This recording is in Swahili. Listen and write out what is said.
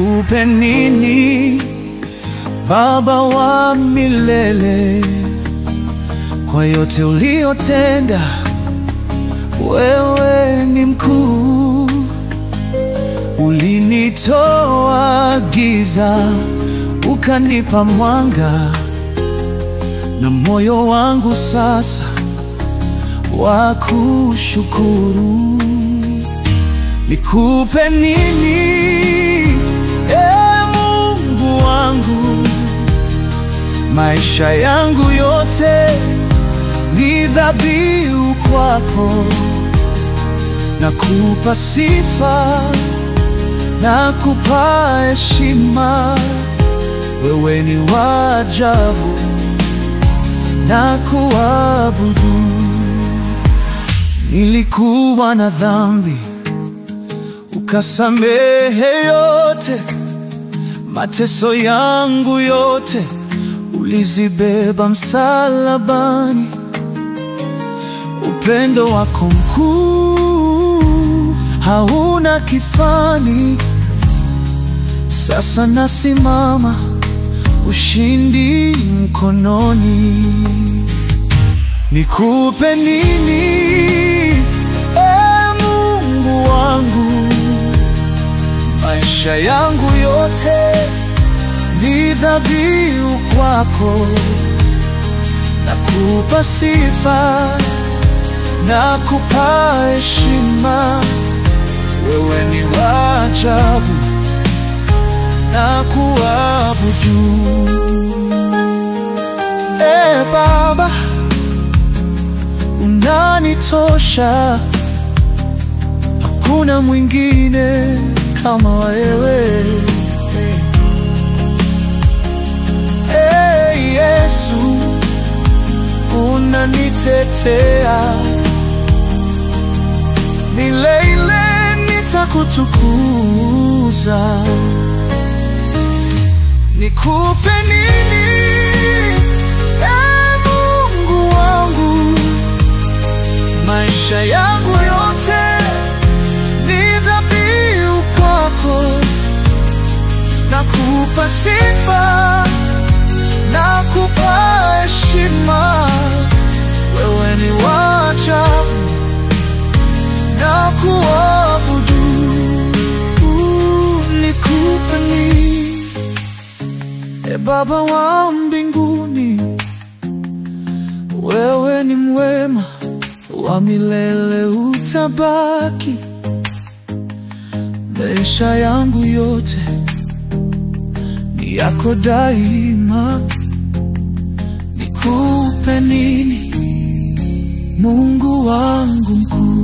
nikupe nini, Baba wa milele, kwa yote uliotenda. Wewe ni mkuu, ulinitoa giza ukanipa mwanga, na moyo wangu sasa wakushukuru. Nikupe nini, Mungu wangu? Maisha yangu yote ni dhabihu kwako. Nakupa sifa, nakupa heshima. Wewe ni wa ajabu, nakuabudu. Nilikuwa na dhambi, ukasamehe yote. Mateso yangu yote ulizibeba msalabani. Upendo wako mkuu hauna kifani. Sasa nasimama, ushindi mkononi. Nikupe nini, Mungu wangu? Maisha yangu yote ni dhabihu kwako. Nakupa sifa, nakupa heshima. Wewe ni wa ajabu, nakuabudu. Baba, unanitosha, hakuna mwingine kama wewe. Yesu, unanitetea, milele nitakutukuza. Nikupe nini, Mungu wangu? Maisha yangu yote ni dhabihu kwako. Nakupa sifa, nakupa heshima. Wewe ni wa ajabu, nakuabudu. Nikupe nini, Baba wa mbinguni? Wewe ni mwema, wa milele utabaki. Maisha yangu yote ni yako daima. Nikupe nini, Mungu wangu mkuu?